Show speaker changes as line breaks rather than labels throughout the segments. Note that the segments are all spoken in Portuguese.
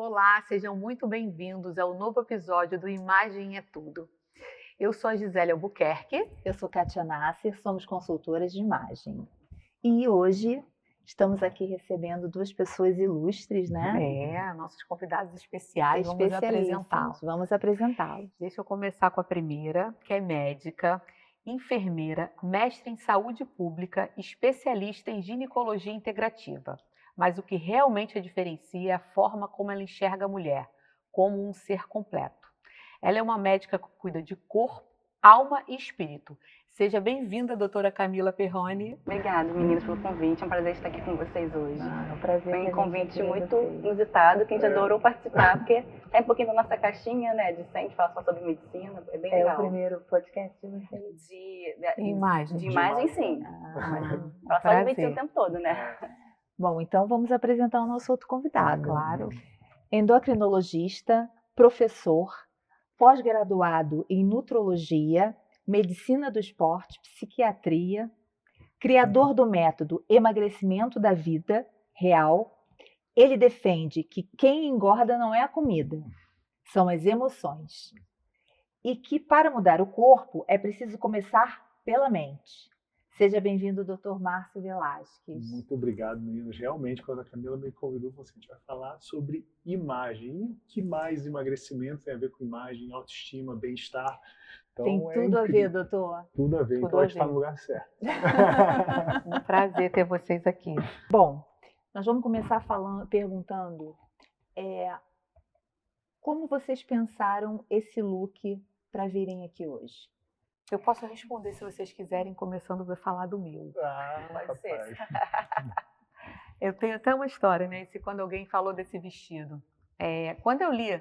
Olá, sejam muito bem-vindos ao novo episódio do Imagem é Tudo. Eu sou a Gisele Albuquerque.
Eu sou Kátia Nasser, somos consultoras de imagem. E hoje estamos aqui recebendo duas pessoas ilustres, né?
Nossos convidados especiais, vamos apresentá-los.
Vamos apresentá-los.
Deixa eu começar com a primeira, que é médica, enfermeira, mestre em saúde pública, especialista em ginecologia integrativa. Mas o que realmente a diferencia é a forma como ela enxerga a mulher, como um ser completo. Ela é uma médica que cuida de corpo, alma e espírito. Seja bem-vinda, doutora Camila Perrone.
Obrigada, meninas, pelo convite. É um prazer estar aqui com vocês hoje.
É um prazer.
Foi um convite muito inusitado, que a gente adorou participar, porque é um pouquinho da nossa caixinha, né, de sempre falar só sobre medicina, é bem legal.
É o primeiro podcast de vocês?
De
imagem.
De imagem, sim. Fala só de medicina o tempo todo, né?
Bom, então vamos apresentar o nosso outro convidado.
Claro.
Endocrinologista, professor, pós-graduado em nutrologia, medicina do esporte, psiquiatria, criador do método Emagrecimento da Vida Real. Ele defende que quem engorda não é a comida, são as emoções. E que para mudar o corpo é preciso começar pela mente. Seja bem-vindo, Dr. Márcio Velasquez.
Muito obrigado, meninas. Realmente, quando a Camila me convidou, a gente vai falar sobre imagem. E o que mais emagrecimento tem a ver com imagem, autoestima, bem-estar? Então,
tem tudo a ver, doutor.
Tudo a ver. Então, a gente está no lugar certo.
Um prazer ter vocês aqui.
Bom, nós vamos começar perguntando como vocês pensaram esse look para virem aqui hoje?
Eu posso responder se vocês quiserem, começando a falar do meu.
Pode ser.
Eu tenho até uma história, né? Quando alguém falou desse vestido. Quando eu li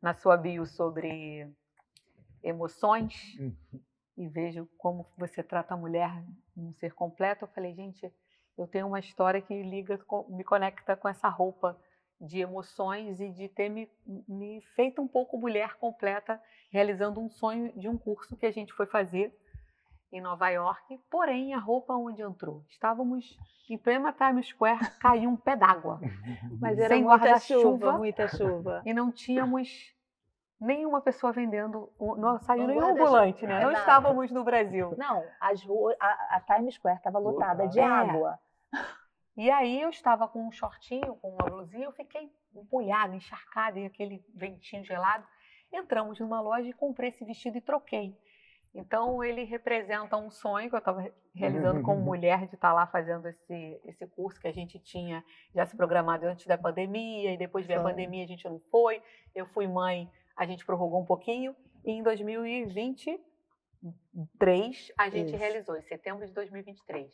na sua bio sobre emoções e vejo como você trata a mulher num ser completo, eu falei, gente, eu tenho uma história que me conecta com essa roupa de emoções e de ter me feito um pouco mulher completa, realizando um sonho de um curso que a gente foi fazer em Nova York. Porém, a roupa onde entrou, estávamos em plena Times Square, caiu um pé d'água.
Mas era
sem
muita chuva.
E não tínhamos nenhuma pessoa vendendo, não saiu nenhum ambulante, né? Não estávamos no Brasil.
Não, a Times Square estava lotada de água.
E aí eu estava com um shortinho, com uma blusinha, eu fiquei molhada, encharcada, e aquele ventinho gelado. Entramos numa loja e comprei esse vestido e troquei. Então ele representa um sonho que eu estava realizando como mulher, de estar lá fazendo esse curso que a gente tinha já se programado antes da pandemia, e depois veio a pandemia a gente não foi. Eu fui mãe, a gente prorrogou um pouquinho, e em 2023 a gente realizou, em setembro de 2023.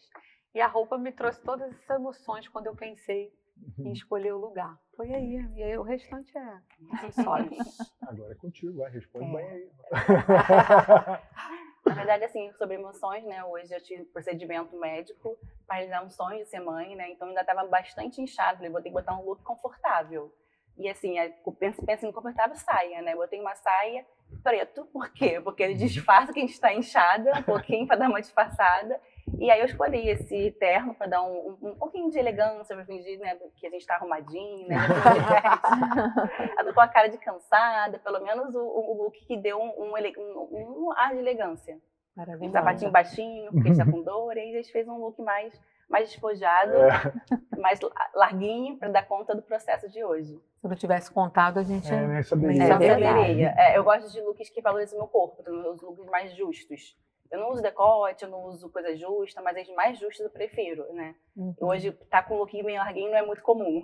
E a roupa me trouxe todas essas emoções quando eu pensei em escolher o lugar. Foi aí. E aí o restante é acessórios.
Agora é contigo, vai, responde bem aí.
Na verdade, assim, sobre emoções, né? Hoje eu tive procedimento médico para realizar um sonho de ser mãe, né? Então eu ainda estava bastante inchada. Falei, vou ter que botar um look confortável. E assim, pensa no confortável, saia, né? Botei uma saia preto, por quê? Porque ele disfarça que a gente está inchada, um pouquinho para dar uma disfarçada. E aí eu escolhi esse terno para dar um pouquinho de elegância, para fingir, né, que a gente está arrumadinho, né? Com a cara de cansada, pelo menos o look que deu um ar de elegância.
Maravilhoso.
Um sapatinho baixinho, porque a gente está com dor, e aí a gente fez um look mais despojado, mais larguinho, para dar conta do processo de hoje.
Se não tivesse contado, a gente
nem
saberia. Eu gosto de looks que valorizam o meu corpo, os looks mais justos. Eu não uso decote, eu não uso coisa justa, mas as mais justas eu prefiro, né? Hoje, tá com um look bem larguinho não é muito comum.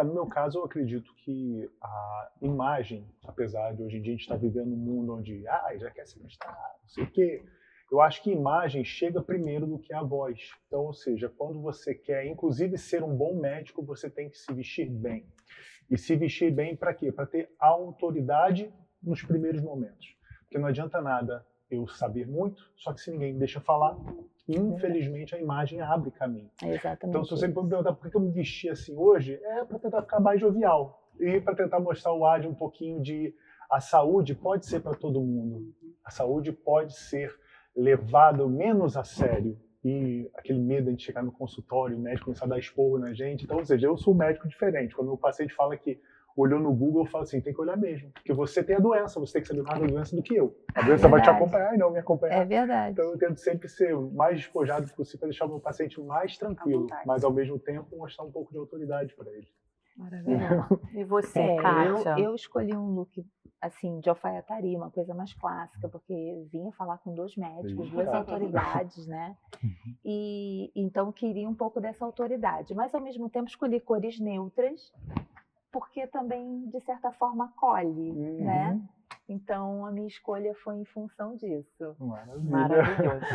No meu caso, eu acredito que a imagem, apesar de hoje em dia a gente estar vivendo um mundo onde já quer se mostrar, não sei o quê, eu acho que imagem chega primeiro do que a voz. Então, ou seja, quando você quer, inclusive, ser um bom médico, você tem que se vestir bem. E se vestir bem para quê? Para ter autoridade nos primeiros momentos. Porque não adianta nada eu saber muito, só que se ninguém me deixa falar, infelizmente a imagem abre caminho.
Exatamente.
Então, se você me perguntar por que eu me vesti assim hoje, é para tentar ficar mais jovial. E para tentar mostrar o ar de um pouquinho de... A saúde pode ser para todo mundo. A saúde pode ser levada menos a sério. E aquele medo de a gente chegar no consultório, o médico começar a dar esporro na gente. Então, ou seja, eu sou um médico diferente. Quando meu paciente fala que olhou no Google e falou assim, tem que olhar mesmo, porque você tem a doença, você tem que saber mais da doença do que eu. A doença vai te acompanhar e não me acompanhar.
É verdade.
Então eu tento sempre ser o mais despojado possível para deixar o meu paciente mais tranquilo, mas ao mesmo tempo mostrar um pouco de autoridade para ele.
Maravilhoso. E você, Kátia?
Eu escolhi um look assim, de alfaiataria, uma coisa mais clássica, porque eu vinha falar com 2 médicos, 2 autoridades, né? E então queria um pouco dessa autoridade, mas ao mesmo tempo escolhi cores neutras, porque também, de certa forma, acolhe, né? Então, a minha escolha foi em função disso.
Maravilhoso.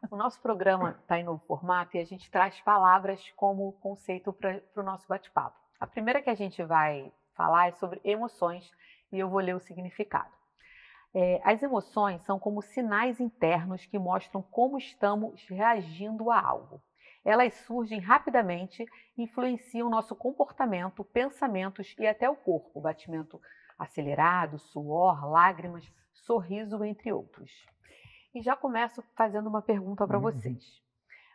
O nosso programa está em novo formato e a gente traz palavras como conceito para o nosso bate-papo. A primeira que a gente vai falar é sobre emoções e eu vou ler o significado. As emoções são como sinais internos que mostram como estamos reagindo a algo. Elas surgem rapidamente, influenciam nosso comportamento, pensamentos e até o corpo, batimento acelerado, suor, lágrimas, sorriso, entre outros. E já começo fazendo uma pergunta para vocês.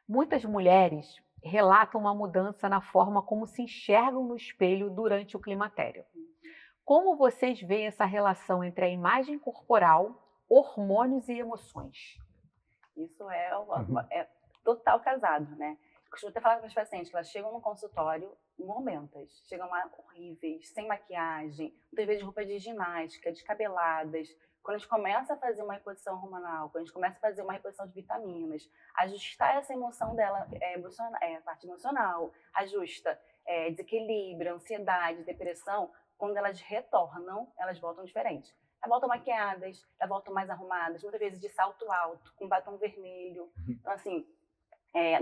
Muitas mulheres relatam uma mudança na forma como se enxergam no espelho durante o climatério. Como vocês veem essa relação entre a imagem corporal, hormônios e emoções?
Isso é total casado, né? Eu costumo até falar com as pacientes que elas chegam no consultório momentas, chegam lá horríveis, sem maquiagem, muitas vezes roupa de ginástica, descabeladas. Quando a gente começa a fazer uma reposição hormonal, quando a gente começa a fazer uma reposição de vitaminas, ajustar essa emoção dela, a parte emocional, ajusta desequilíbrio, ansiedade, depressão, quando elas retornam, elas voltam diferentes. Elas voltam maquiadas, elas voltam mais arrumadas, muitas vezes de salto alto, com batom vermelho. Então, assim,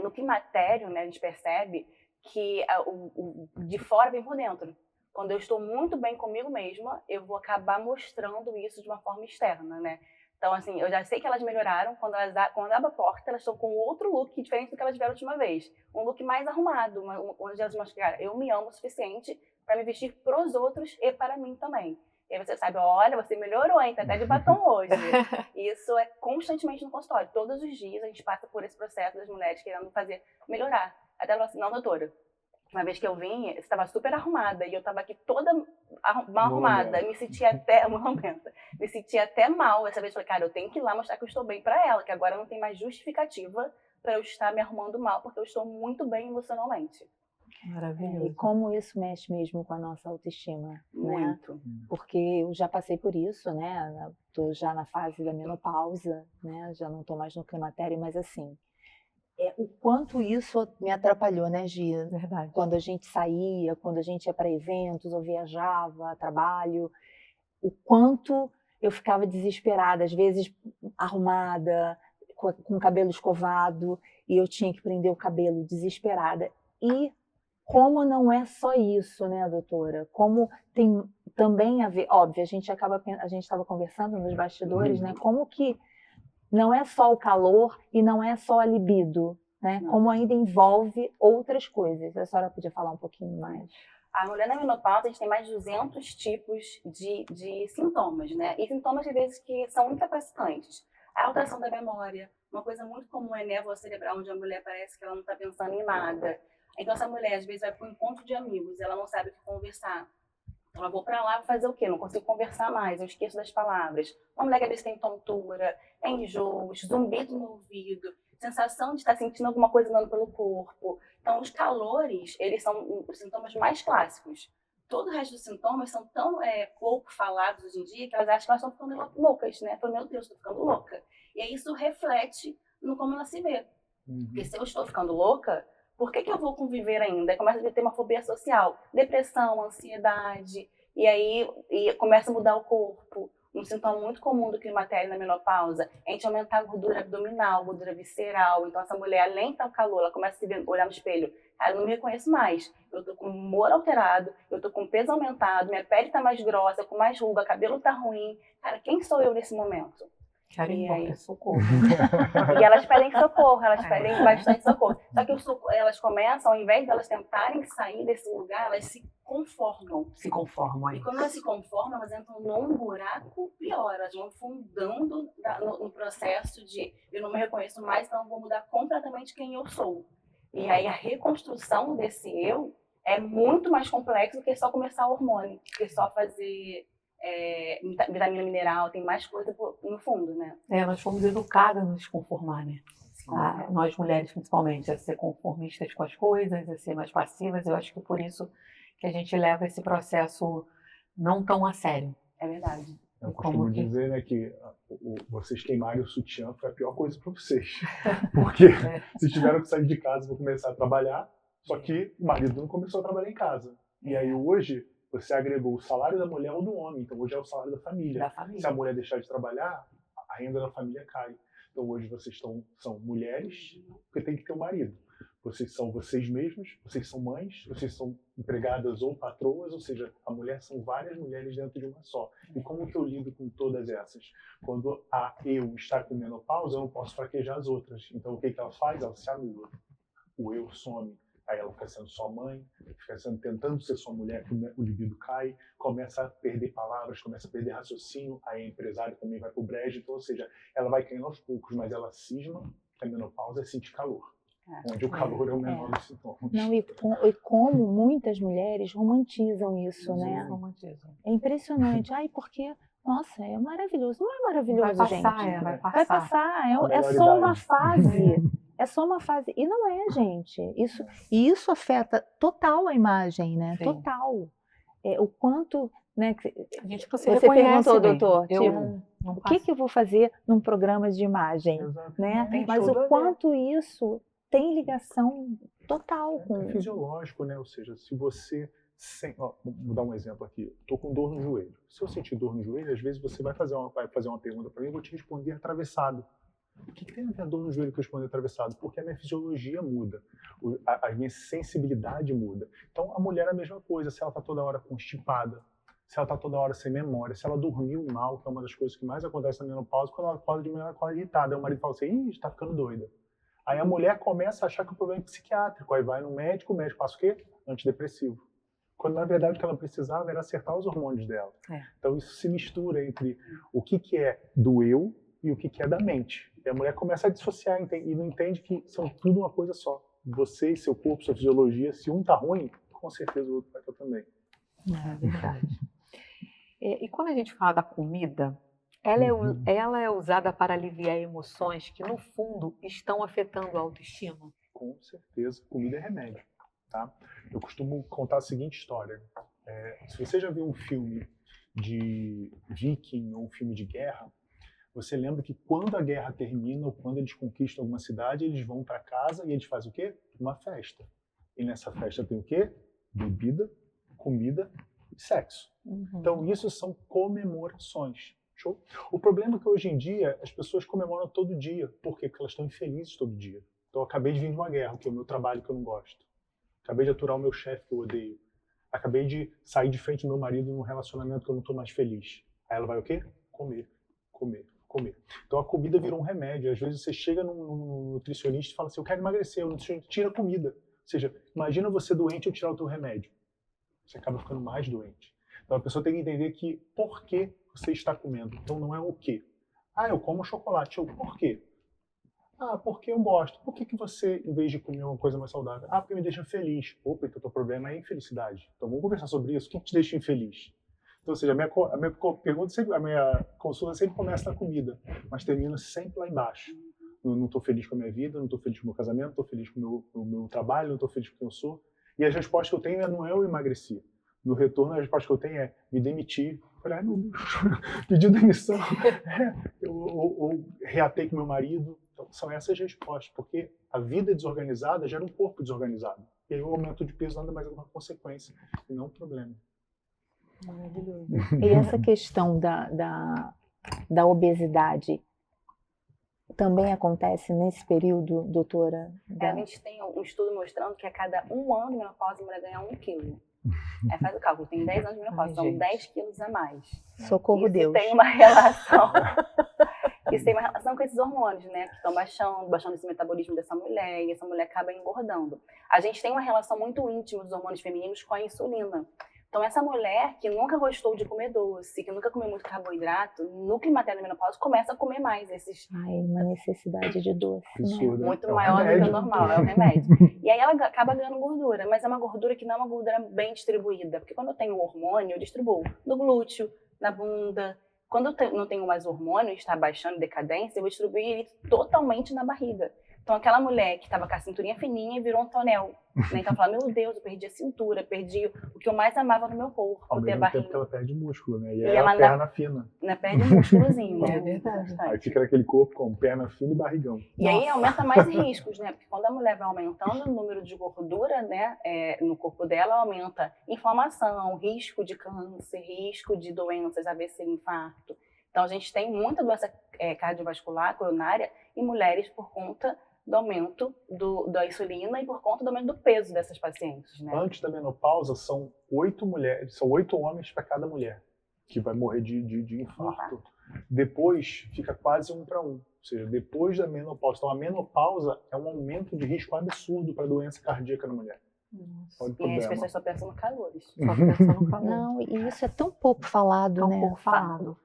no climatério, né, a gente percebe que o de fora vem por dentro. Quando eu estou muito bem comigo mesma, eu vou acabar mostrando isso de uma forma externa, né? Então, assim, eu já sei que elas melhoraram. Quando abre a porta, elas estão com outro look diferente do que elas tiveram a última vez. Um look mais arrumado, onde elas mostram, cara, eu me amo o suficiente para me vestir para os outros e para mim também. E aí você sabe, olha, você melhorou, hein? Tá até de batom hoje. Isso é constantemente no consultório. Todos os dias a gente passa por esse processo das mulheres querendo melhorar. Até ela falou assim, não, doutora, uma vez que eu vim, você estava super arrumada e eu estava aqui toda mal arrumada. Me sentia até mal. Essa vez eu falei, cara, eu tenho que ir lá mostrar que eu estou bem para ela, que agora não tem mais justificativa para eu estar me arrumando mal, porque eu estou muito bem emocionalmente.
Maravilhoso.
E como isso mexe mesmo com a nossa autoestima,
Muito.
né? Porque eu já passei por isso, né? Estou já na fase da menopausa, né? Já não estou mais no climatério, mas assim, o quanto isso me atrapalhou, né, Gia?
Verdade.
Quando a gente saía, quando a gente ia para eventos ou viajava a trabalho, o quanto eu ficava desesperada, às vezes arrumada, com o cabelo escovado, e eu tinha que prender o cabelo desesperada. E como não é só isso, né, doutora? Como tem também a ver, óbvio, a gente estava conversando nos bastidores, né? Como que não é só o calor e não é só a libido, né? Como ainda envolve outras coisas. A senhora podia falar um pouquinho mais?
A mulher na menopausa, a gente tem mais de 200 tipos de sintomas, né? E sintomas, às vezes, que são incapacitantes. A alteração da memória, uma coisa muito comum é névoa cerebral, onde a mulher parece que ela não está pensando em nada. Então, essa mulher, às vezes, vai para um encontro de amigos, ela não sabe o que conversar. Então, eu vou para lá fazer o quê? Não consigo conversar mais, eu esqueço das palavras. Uma mulher que às vezes tem tontura, enjoos, zumbido no ouvido, sensação de estar sentindo alguma coisa andando pelo corpo. Então, os calores, eles são os sintomas mais clássicos. Todo o resto dos sintomas são tão pouco falados hoje em dia que elas acham que elas estão ficando loucas, né? Falam, meu Deus, estou ficando louca. E aí isso reflete no como ela se vê. Porque se eu estou ficando louca, por que eu vou conviver ainda? Começa a ter uma fobia social, depressão, ansiedade, e aí começa a mudar o corpo. Um sintoma muito comum do climatério na menopausa é a gente aumentar a gordura abdominal, gordura visceral. Então, essa mulher, além de estar com calor, ela começa a se ver, olhar no espelho. Cara, eu não me reconheço mais. Eu tô com o humor alterado, eu tô com peso aumentado, minha pele tá mais grossa, com mais ruga, cabelo tá ruim. Cara, quem sou eu nesse momento?
Quero ir embora, socorro.
E elas pedem socorro, elas pedem bastante socorro. Só que elas começam, ao invés de elas tentarem sair desse lugar, elas se conformam.
Se conformam aí.
E quando elas se conformam, elas entram num buraco pior. Elas vão fundando no processo de eu não me reconheço mais, então eu vou mudar completamente quem eu sou. E aí a reconstrução desse eu é muito mais complexo do que só começar o hormônio, do que só fazer vitamina mineral, tem mais coisa no fundo, né?
Nós fomos educadas a nos conformar, né? Nós mulheres, principalmente, a ser conformistas com as coisas, a ser mais passivas. Eu acho que por isso que a gente leva esse processo não tão a sério.
É verdade.
Eu costumo dizer, né, que vocês queimarem o sutiã foi a pior coisa para vocês. Porque vocês tiveram que sair de casa para começar a trabalhar, só que o marido não começou a trabalhar em casa. E aí hoje você agregou o salário da mulher ou do homem, então hoje é o salário da família. Se a mulher deixar de trabalhar, a renda da família cai. Então hoje vocês são mulheres, porque tem que ter um marido. Vocês são vocês mesmos, vocês são mães, vocês são empregadas ou patroas, ou seja, a mulher são várias mulheres dentro de uma só. E como que eu lido com todas essas? Quando a eu está com menopausa, eu não posso fraquejar as outras. Então o que ela faz? Ela se anula. O eu some. Aí ela fica sendo sua mãe, fica tentando ser sua mulher, que o libido cai, começa a perder palavras, começa a perder raciocínio, aí a empresária também vai pro brejo, então, ou seja, ela vai caindo aos poucos, mas ela cisma que a menopausa é sentir calor, onde o calor é o menor dos sintomas.
Não, e como muitas mulheres romantizam isso, né?
Romantizam.
É impressionante. Ai, porque, nossa, é maravilhoso. Não é maravilhoso, gente.
Vai passar.
Vai passar. É só uma fase. É só uma fase. E não é, gente. Isso afeta total a imagem, né?
Sim.
Total. O quanto, né?
A gente
Você
reconhece
perguntou,
mesmo.
doutor,
Eu
tipo,
não
o que eu vou fazer num programa de imagem,
Exato.
né? Mas o quanto isso tem ligação total com...
É fisiológico, né? Ou seja, se você... vou dar um exemplo aqui. Estou com dor no joelho. Se eu sentir dor no joelho, às vezes você vai fazer uma pergunta para mim e eu vou te responder atravessado. O que tem a ver a dor no joelho que eu respondo atravessado? Porque a minha fisiologia muda, a minha sensibilidade muda. Então, a mulher é a mesma coisa. Se ela está toda hora constipada, se ela está toda hora sem memória, se ela dormiu mal, que é uma das coisas que mais acontece na menopausa, quando ela acorda de manhã, ela acorda irritada. Aí o marido fala assim, está ficando doida. Aí a mulher começa a achar que o problema é psiquiátrico. Aí vai no médico, o médico passa o quê? Antidepressivo. Quando, na verdade, o que ela precisava era acertar os hormônios dela. Então, isso se mistura entre o que é do eu e o que é da mente. E a mulher começa a dissociar e não entende que são tudo uma coisa só. Você e seu corpo, sua fisiologia, se um tá ruim, com certeza o outro vai estar também.
É verdade. E quando a gente fala da comida, ela é usada para aliviar emoções que, no fundo, estão afetando a autoestima?
Com certeza. Comida é remédio. Tá? Eu costumo contar a seguinte história. Se você já viu um filme de viking ou um filme de guerra, você lembra que quando a guerra termina ou quando eles conquistam alguma cidade, eles vão para casa e eles fazem o quê? Uma festa. E nessa festa tem o quê? Bebida, comida e sexo. Então isso são comemorações. Show? O problema é que hoje em dia as pessoas comemoram todo dia. Por quê? Porque elas estão infelizes todo dia. Então eu acabei de vir de uma guerra, que é o meu trabalho que eu não gosto. Acabei de aturar o meu chefe que eu odeio. Acabei de sair de frente do meu marido num relacionamento que eu não estou mais feliz. Aí ela vai o quê? Comer. Então a comida virou um remédio. Às vezes você chega num nutricionista e fala assim, eu quero emagrecer, o nutricionista tira a comida. Ou seja, imagina você doente e eu tirar o teu remédio. Você acaba ficando mais doente. Então a pessoa tem que entender que por que você está comendo. Então não é o quê. Eu como chocolate. Por quê? Porque eu gosto. Por que você, em vez de comer uma coisa mais saudável? Porque me deixa feliz. Opa, então o teu problema é infelicidade. Então vamos conversar sobre isso. O que te deixa infeliz? Então, ou seja, a minha pergunta sempre, a minha consulta sempre começa na comida, mas termina sempre lá embaixo. Eu não estou feliz com a minha vida, não estou feliz com o meu casamento, não estou feliz com o meu trabalho, não estou feliz com quem eu sou. E as respostas que eu tenho não é eu emagreci. No retorno, a resposta que eu tenho é me demitir. Eu falei, meu Deus, pedi demissão. Ou reatei com meu marido. Então, são essas respostas, porque a vida desorganizada gera um corpo desorganizado. E aí o aumento de peso nada mais é uma consequência, e não um problema.
Maravilhoso.
E essa questão da obesidade também acontece nesse período, doutora?
A gente tem um estudo mostrando que a cada 1 ano de menopausa a mulher ganha 1 quilo. Faz o cálculo, tem 10 anos de menopausa, são 10 quilos a mais.
Socorro, Deus.
Tem uma relação. Isso tem uma relação com esses hormônios, né? Que estão baixando esse metabolismo dessa mulher, e essa mulher acaba engordando. A gente tem uma relação muito íntima dos hormônios femininos com a insulina. Então, essa mulher que nunca gostou de comer doce, que nunca comeu muito carboidrato, no climatério da menopausa começa a comer mais esses
Ai, uma necessidade de doce, né?
Absurdo.
muito
É um
maior do que
remédio.
o normal, é o remédio. E aí ela acaba ganhando gordura, mas é uma gordura que não é uma gordura bem distribuída, porque quando eu tenho hormônio, eu distribuo no glúteo, na bunda. Quando eu não tenho mais hormônio, está baixando decadência, eu vou distribuir ele totalmente na barriga. Então, aquela mulher que estava com a cinturinha fininha virou um tonel. Né? Então, fala, meu Deus, eu perdi a cintura, perdi o que eu mais amava no meu corpo,
Ao
ter a
mesmo tempo que
barriga.
ela perde músculo, né? E
E
é
ela
a perna fina.
Né? Perde um músculozinho.
É
né?
verdade.
Bastante.
Aí fica naquele corpo com perna fina e barrigão.
E aí aumenta mais riscos, né? Porque quando a mulher vai aumentando o número de gordura, né, no corpo dela, aumenta inflamação, risco de câncer, risco de doenças, AVC, infarto. Então, a gente tem muita doença cardiovascular, coronária, em mulheres por conta do aumento da insulina e por conta do aumento do peso dessas pacientes, né?
Antes da menopausa, são 8 homens para cada mulher que vai morrer de infarto. Depois, fica quase 1 para 1. Ou seja, depois da menopausa. Então, a menopausa é um aumento de risco absurdo para doença cardíaca na mulher. Olha o
E as
problema.
pessoas só pensam no calor.
Só pensando no calor.
Não, e isso é tão pouco falado,
Tão
né?
pouco falado.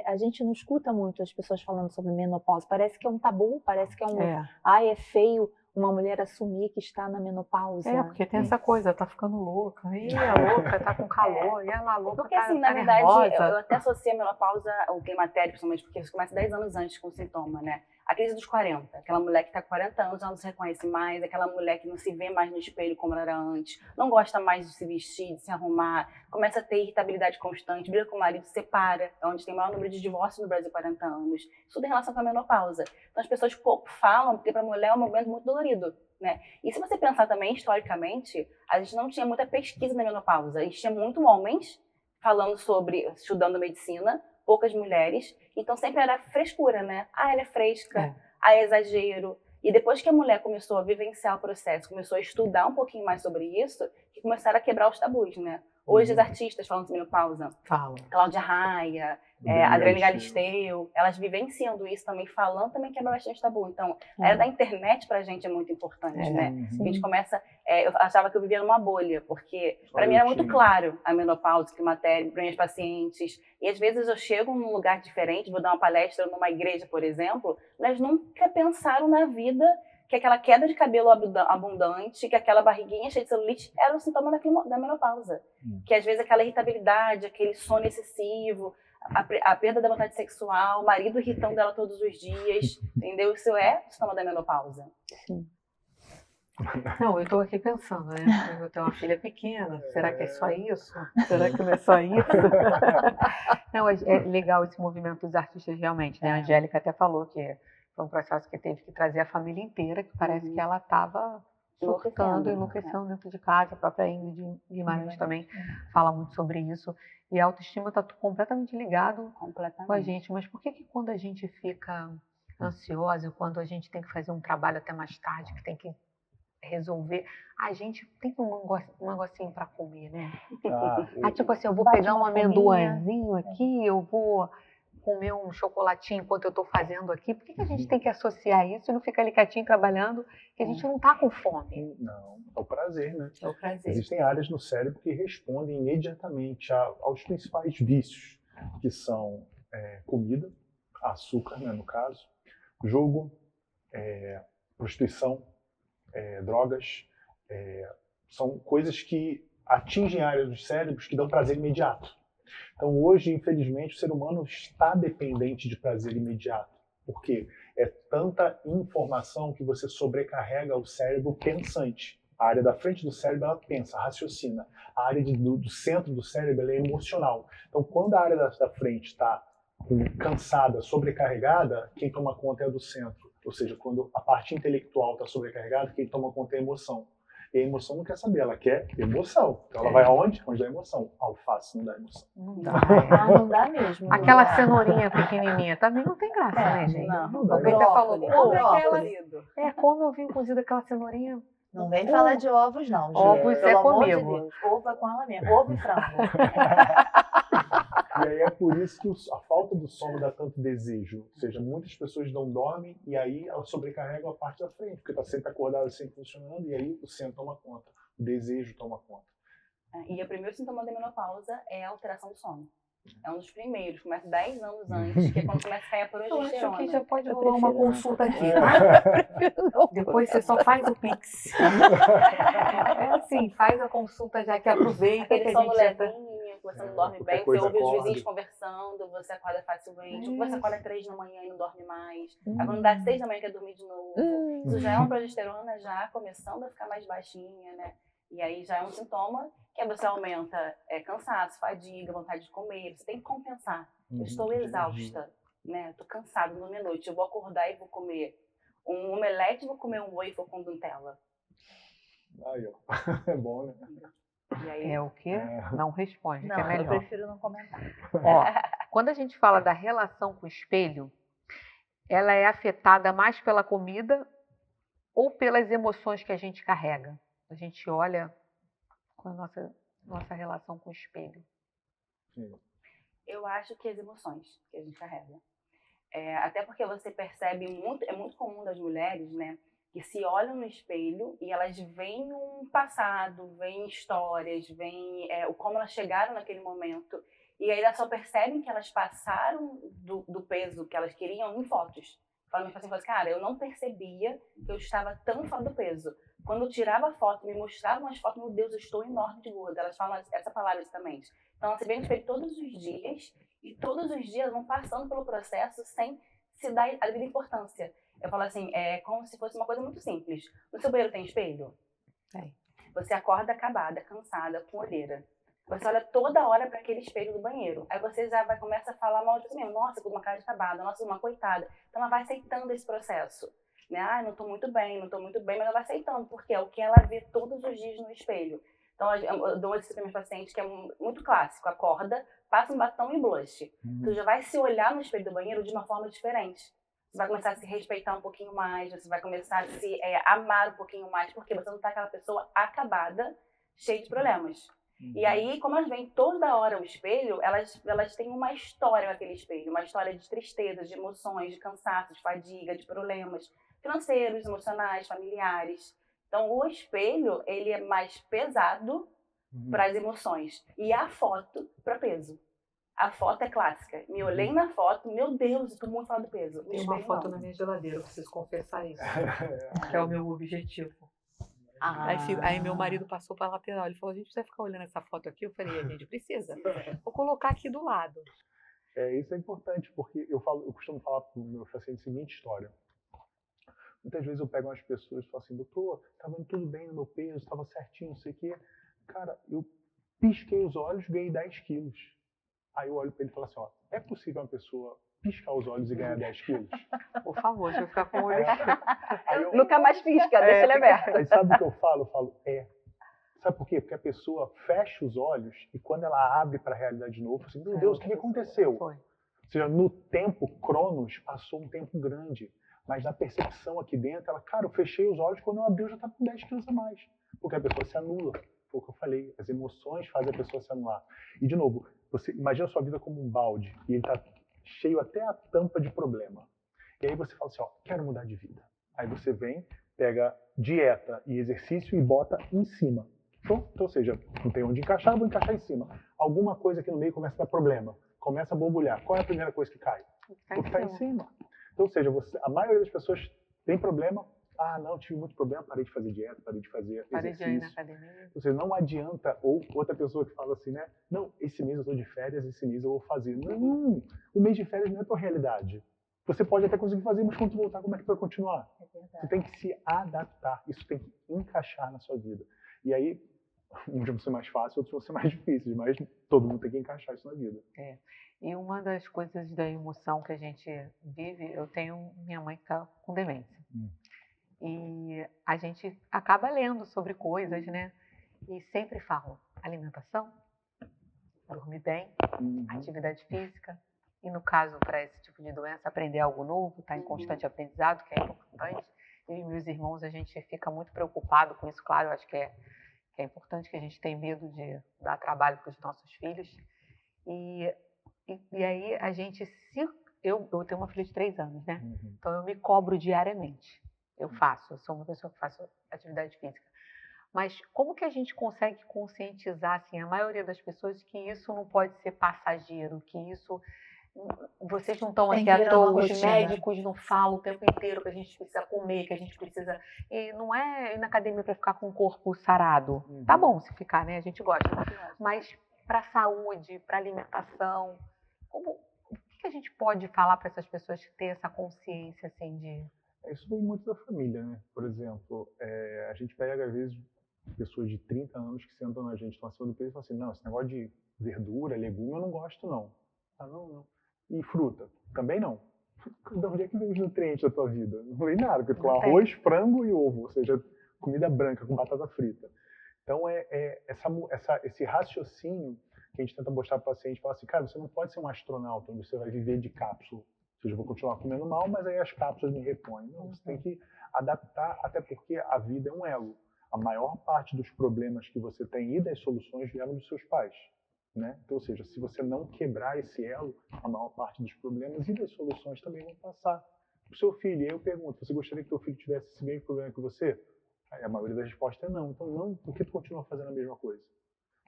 A gente não escuta muito as pessoas falando sobre menopausa. Parece que é um tabu, parece que é um...
É.
Ai, é feio uma mulher assumir que está na menopausa.
É, porque tem essa coisa, tá ficando louca. Ih, a louca tá com calor. E ela louca
Porque,
tá,
assim,
tá
na verdade,
nervosa.
eu até associo a menopausa ao climatério, principalmente porque isso começa 10 anos antes com o sintoma, né? A crise dos 40. Aquela mulher que está com 40 anos, ela não se reconhece mais. Aquela mulher que não se vê mais no espelho como ela era antes. Não gosta mais de se vestir, de se arrumar. Começa a ter irritabilidade constante, briga com o marido, separa. É onde tem o maior número de divórcios no Brasil, 40 anos. Isso tudo em relação com a menopausa. Então, as pessoas pouco falam, porque para a mulher é um momento muito dolorido, né? E se você pensar também, historicamente, a gente não tinha muita pesquisa na menopausa. A gente tinha muito homens falando sobre, estudando medicina, poucas mulheres, então sempre era frescura, né? Ah, ela é fresca, ah, é exagero. E depois que a mulher começou a vivenciar o processo, começou a estudar um pouquinho mais sobre isso, que começaram a quebrar os tabus, né? Hoje as artistas falam de menopausa,
Fala.
Cláudia Raia, Adriane Galisteu, elas vivenciando isso também, falando, também quebra bastante tabu. Então, a era da internet pra gente é muito importante, né? A gente começa... eu achava que eu vivia numa bolha, porque para mim era muito claro a menopausa, climatério, para minhas pacientes. E às vezes eu chego num lugar diferente, vou dar uma palestra numa igreja, por exemplo, elas nunca pensaram na vida que aquela queda de cabelo abundante, que aquela barriguinha cheia de celulite era um sintoma da menopausa. Que às vezes aquela irritabilidade, aquele sono excessivo, a perda da vontade sexual, o marido irritando ela todos os dias, entendeu? Isso é sintoma da menopausa.
Sim.
Não, eu estou aqui pensando, né? Eu tenho uma filha pequena, será que é só isso? Será que não é só isso? Não, é legal esse movimento dos artistas realmente, né? A Angélica até falou que foi um processo que teve que trazer a família inteira, que parece que ela estava surtando, enlouquecendo dentro de casa. A própria Ingrid Guimarães também fala muito sobre isso. E a autoestima está completamente ligado com a gente. Mas por que quando a gente fica ansiosa, quando a gente tem que fazer um trabalho até mais tarde, que tem que resolver, a gente tem um negocinho para comer, né? Tipo assim, eu vou pegar um amendoinzinho aqui, eu vou comer um chocolatinho enquanto eu estou fazendo aqui. Por que a gente tem que associar isso e não ficar ali quietinho trabalhando, que a gente não está com fome?
Não, é o prazer, né?
É o prazer.
Existem áreas no cérebro que respondem imediatamente aos principais vícios, que são comida, açúcar, né, no caso, jogo, prostituição, drogas, são coisas que atingem áreas dos cérebros que dão prazer imediato. Então hoje, infelizmente, o ser humano está dependente de prazer imediato. Por quê? É tanta informação que você sobrecarrega o cérebro pensante. A área da frente do cérebro, ela pensa, raciocina. A área do centro do cérebro, ela é emocional. Então quando a área da frente está cansada, sobrecarregada, quem toma conta é a do centro. Ou seja, quando a parte intelectual está sobrecarregada, quem toma conta é a emoção. E a emoção não quer saber, ela quer emoção. Então ela vai aonde? Onde dá emoção. Alface não dá emoção.
Não dá.
Não dá mesmo.
Aquela cenourinha pequenininha também não tem graça, né, gente?
Não
dá.
Alguém até falou, como eu vim cozido aquela cenourinha.
Não vem falar de ovos, não.
Ovos
Pelo
é
amor de
comigo.
Deus. Ovo é com ela mesmo. Ovo e frango.
E aí é por isso que a falta do sono dá tanto desejo. Ou seja, muitas pessoas não dormem e aí elas sobrecarregam a parte da frente, porque está sempre acordada, sempre funcionando, e aí o centro toma conta, o desejo toma conta.
E o primeiro sintoma da menopausa é a alteração do sono. É um dos primeiros, começa 10 anos antes, que é quando começa a cair a progesterona.
Eu acho que já pode
Eu
rolar uma
prefiro não.
consulta aqui, tá? Depois você só faz o Pix. É assim, faz a consulta já que aproveita que
Aquele
a
sono
gente já tá...
levinho, que você não dorme
qualquer
bem, você
coisa
ouve os
acorda.
vizinhos conversando, você acorda facilmente, ou você acorda 3 da manhã e não dorme mais. Aí
Hum.
quando dá 6 da manhã quer dormir de novo. Isso já é uma progesterona já começando a ficar mais baixinha, né? E aí já é um sintoma que você aumenta cansaço, fadiga, vontade de comer, você tem que compensar. Eu estou exausta, né? Estou cansada, não dormi à noite, eu vou acordar e vou comer um omelete, vou comer um waffle com Nutella.
Aí, ó. É bom, né?
E aí,
É o quê? Não responde, que é
Não, eu
melhor.
prefiro não comentar.
Ó, quando a gente fala da relação com o espelho, ela é afetada mais pela comida ou pelas emoções que a gente carrega? A gente olha com a nossa relação com o espelho.
Sim.
eu acho que as emoções que a gente carrega. Até porque você percebe muito, é muito comum das mulheres, né, que se olham no espelho e elas veem um passado, veem histórias, veem como elas chegaram naquele momento, e aí elas só percebem que elas passaram do peso que elas queriam em fotos. Falam assim, cara, eu não percebia que eu estava tão fora do peso. Quando eu tirava foto, me mostravam as fotos, meu Deus, eu estou enorme de gorda. Elas falam essa palavra também. Então, elas se veem no espelho todos os dias, e todos os dias vão passando pelo processo sem se dar a devida importância. Eu falo assim, é como se fosse uma coisa muito simples. No seu banheiro tem espelho?
Tem.
Você acorda acabada, cansada, com olheira. Você olha toda hora para aquele espelho do banheiro. Aí você já começa a falar mal de você mesmo. Nossa, com uma cara de acabada, nossa, uma coitada. Então ela vai aceitando esse processo. Né? Ah, não estou muito bem, mas ela vai aceitando, porque é o que ela vê todos os dias no espelho. Então eu dou esse para meus pacientes que é muito clássico. Acorda, passa um batom e blush. Tu já vai se olhar no espelho do banheiro de uma forma diferente. Você vai começar a se respeitar um pouquinho mais, você vai começar a se amar um pouquinho mais, porque você não está aquela pessoa acabada, cheia de problemas. E aí, como elas veem toda hora o espelho, elas têm uma história naquele espelho, uma história de tristeza, de emoções, de cansaço, de fadiga, de problemas financeiros, emocionais, familiares. Então, o espelho, ele é mais pesado para as emoções e a foto para peso. A foto é clássica. Me olhei na foto, meu Deus, eu tô muito fora do peso.
Tem uma foto na minha geladeira, eu preciso confessar isso. Que é o meu objetivo. Aí meu marido passou para a lateral, ele falou, a gente precisa ficar olhando essa foto aqui? Eu falei, a gente precisa. Vou colocar aqui do lado.
Isso é importante, porque eu costumo falar para o meu paciente a seguinte história. Muitas vezes eu pego umas pessoas e falo assim, doutor, estava indo tudo bem no meu peso, estava certinho, não sei o quê. Cara, eu pisquei os olhos, ganhei 10 quilos. Aí eu olho para ele e falo assim, ó, é possível uma pessoa piscar os olhos e ganhar 10 quilos?
Por favor, deixa eu ficar com o olho cheio.
Nunca mais pisca, deixa ele aberto.
Aí sabe o que eu falo? Eu falo, Sabe por quê? Porque a pessoa fecha os olhos e quando ela abre para a realidade de novo, assim, meu Deus, o que aconteceu?
Foi.
Ou seja, no tempo, Cronos, passou um tempo grande. Mas na percepção aqui dentro, ela, cara, eu fechei os olhos, quando eu abri eu já estava com 10 quilos a mais. Porque a pessoa se anula. Foi o que eu falei. As emoções fazem a pessoa se anular. E, de novo, você imagina a sua vida como um balde. E ele está cheio até a tampa de problema. E aí você fala assim, ó, quero mudar de vida. Aí você vem, pega dieta e exercício e bota em cima. Então, ou seja, não tem onde encaixar, vou encaixar em cima. Alguma coisa aqui no meio começa a dar problema. Começa a borbulhar. Qual é a primeira coisa que cai? O que está em cima. Então, ou seja, a maioria das pessoas tem problema. Ah, não, tive muito problema, parei de fazer dieta, parei de fazer
Parei de ir na
exercício.
academia.
Ou seja, não adianta, ou outra pessoa que fala assim, né? Não, esse mês eu estou de férias, esse mês eu vou fazer. Não, o mês de férias não é a tua realidade. Você pode até conseguir fazer, mas quando tu voltar, como é que tu vai continuar? Você tem que se adaptar, isso tem que encaixar na sua vida. E aí, uns vão ser mais fáceis, outros vão ser mais difíceis, mas todo mundo tem que encaixar isso na vida.
E uma das coisas da emoção que a gente vive, eu tenho minha mãe que está com demência. E a gente acaba lendo sobre coisas, né? E sempre falam alimentação, dormir bem, atividade física. E no caso, para esse tipo de doença, aprender algo novo, estar em constante aprendizado, que é importante. E meus irmãos, a gente fica muito preocupado com isso, claro, eu acho que é importante, que a gente tem medo de dar trabalho para os nossos filhos. E aí a gente, eu tenho uma filha de 3 anos, né? Então eu me cobro diariamente. Eu sou uma pessoa que faço atividade física. Mas como que a gente consegue conscientizar, assim, a maioria das pessoas que isso não pode ser passageiro, que isso... Vocês não estão
Tem
aqui
que
à
virar
toa,
uma
os
rotina.
médicos não falam o tempo inteiro que a gente precisa comer, que a gente precisa... E não é ir na academia para ficar com o corpo sarado. Tá bom se ficar, né? A gente gosta. Mas para a saúde, para alimentação, o que a gente pode falar para essas pessoas que têm essa consciência, assim, de...
Isso vem muito da família, né? Por exemplo, a gente pega, às vezes, pessoas de 30 anos que sentam na gente, estão acima do peso e falam assim, não, esse negócio de verdura, legume, eu não gosto, não. Ah, não. E fruta? Também não. De onde é que vem os nutrientes da tua vida? Não vem nada, porque tu
Não tem.
arroz, frango e ovo, ou seja, comida branca com batata frita. Então, esse raciocínio que a gente tenta mostrar para o paciente, fala assim, cara, você não pode ser um astronauta onde você vai viver de cápsula. Ou seja, eu vou continuar comendo mal, mas aí as cápsulas me repõem. Não, você tem que adaptar, até porque a vida é um elo. A maior parte dos problemas que você tem e das soluções vieram dos seus pais. Né? Então, ou seja, se você não quebrar esse elo, a maior parte dos problemas e das soluções também vão passar para o seu filho. E aí eu pergunto, você gostaria que seu filho tivesse esse mesmo problema que você? Aí a maioria das respostas é não. Então, não, por que tu continua fazendo a mesma coisa?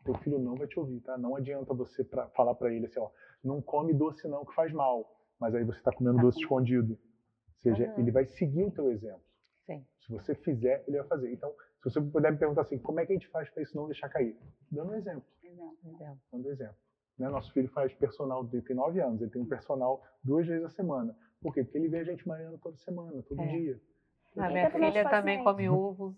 Teu filho não vai te ouvir, tá? Não adianta você falar para ele assim, ó, não come doce não, que faz mal. Mas aí você está comendo doce escondido. Ou seja, ele vai seguir o teu exemplo.
Sim.
Se você fizer, ele vai fazer. Então, se você puder me perguntar assim, como é que a gente faz para isso não deixar cair? Dando um exemplo. Dando um exemplo. Né? Nosso filho faz personal, ele tem 9 anos, ele tem um personal 2 vezes a semana. Por quê? Porque ele vê a gente malhando toda semana, todo dia.
A minha filha também come ovo,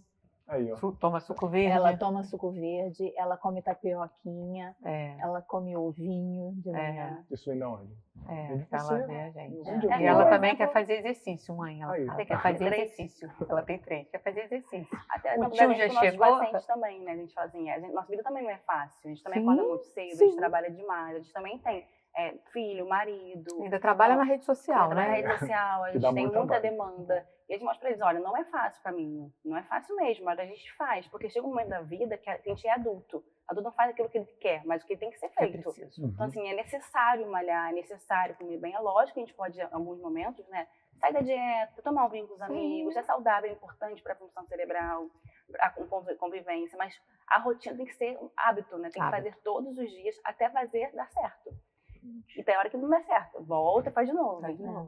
Aí, ó.
toma suco verde.
Ela toma suco verde, ela come tapioquinha,
É,
ela come ovinho de manhã.
Isso vem da onde? Vem de
ela
você.
vê a gente.
Não vem de
E
algum
ela
lugar.
também quer fazer exercício, mãe. Ela
Aí.
fala,
Tem
quer fazer
3.
exercício. Ela tem 3, quer fazer exercício.
Até
O
não
tio
com
já
nossos
chegou?
pacientes também, né? A gente fala assim, nossa vida também não é fácil. A gente também
Sim,
acorda muito cedo, a
sim.
gente trabalha demais, a gente também tem filho, marido.
Ainda trabalha na rede social,
Na
né?
rede social, a
Que
gente
dá
tem
muito
muita
trabalho.
demanda. E a gente mostra pra eles, olha, não é fácil pra mim. Não é fácil mesmo, mas a gente faz. Porque chega um momento da vida que a gente é adulto. Adulto não faz aquilo que ele quer, mas o que tem que ser
É
feito.
preciso.
Então, assim, é necessário malhar, é necessário comer bem. É lógico que a gente pode, em alguns momentos, né, sair da dieta, tomar um vinho com os amigos. É saudável, é importante para a função cerebral, para a convivência. Mas a rotina tem que ser um hábito, né? Tem que fazer todos os dias até fazer dar certo. E tem hora que não dá certo. Volta e faz de novo.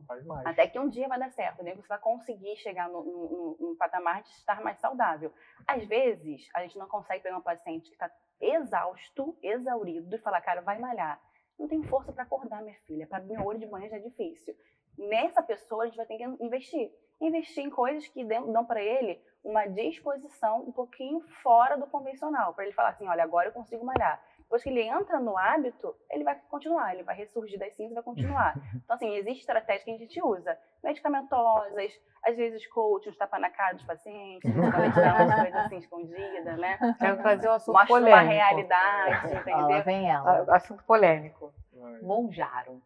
Faz mais.
Até que um dia vai dar certo, né? Você vai conseguir chegar no patamar de estar mais saudável. Às vezes, a gente não consegue pegar um paciente que está exausto, exaurido, e falar, cara, vai malhar. Não tem força para acordar, minha filha. Para abrir o olho de manhã já é difícil. Nessa pessoa, a gente vai ter que investir. Investir em coisas que dão para ele uma disposição um pouquinho fora do convencional. Para ele falar assim, olha, agora eu consigo malhar. Depois que ele entra no hábito, ele vai continuar, ele vai ressurgir das cinzas e vai continuar. Então, assim, existe estratégia que a gente usa, medicamentosas, às vezes coach, uns tapa na cara dos pacientes, quando a gente dá umas coisas assim escondidas, né?
Quero trazer um assunto
Mostra
polêmico.
uma realidade,
Ó, lá
entendeu?
vem ela.
Assunto polêmico.
Vai.
Monjaro.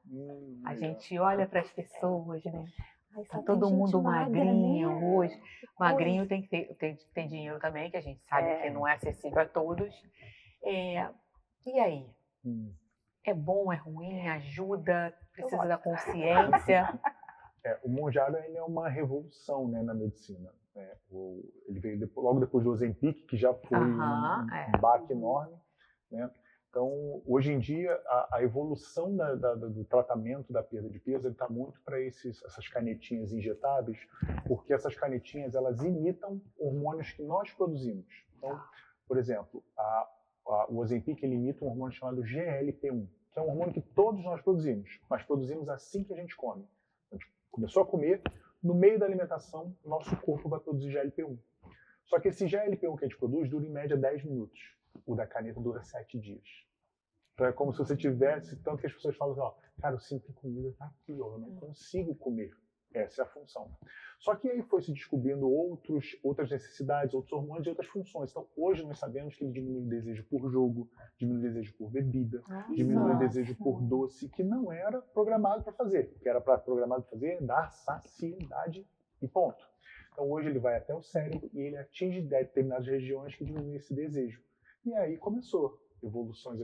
A
Aí, ó.
gente olha para as pessoas, né?
Ai,
Tá
só
todo
tem gente
mundo
magra,
magrinho
né?
hoje. Magrinho tem que ter dinheiro também, que a gente sabe que não é acessível a todos. E aí? É bom, é ruim? Ajuda? Precisa da consciência?
O Monjaro ele é uma revolução, né, na medicina. Ele veio logo depois do Ozempic, que já foi um baque enorme. Né? Então, hoje em dia, a evolução do tratamento da perda de peso está muito para essas canetinhas injetáveis, porque essas canetinhas elas imitam hormônios que nós produzimos. Então, por exemplo, o Ozempic ele imita um hormônio chamado GLP-1, que é um hormônio que todos nós produzimos, mas produzimos assim que a gente come. A gente começou a comer, no meio da alimentação, nosso corpo vai produzir GLP-1. Só que esse GLP-1 que a gente produz dura em média 10 minutos. O da caneta dura 7 dias. Então é como se você tivesse, tanto que as pessoas falam assim, ó, cara, eu sinto que a comida tá aqui, ó, eu não consigo comer. Essa é a função. Só que aí foi se descobrindo outras necessidades, outros hormônios e outras funções. Então hoje nós sabemos que ele diminui o desejo por jogo, diminui o desejo por bebida, diminui o desejo por doce, que não era programado para fazer. O que era programado para fazer é dar saciedade e ponto. Então hoje ele vai até o cérebro e ele atinge determinadas regiões que diminuem esse desejo. E aí começou evoluções,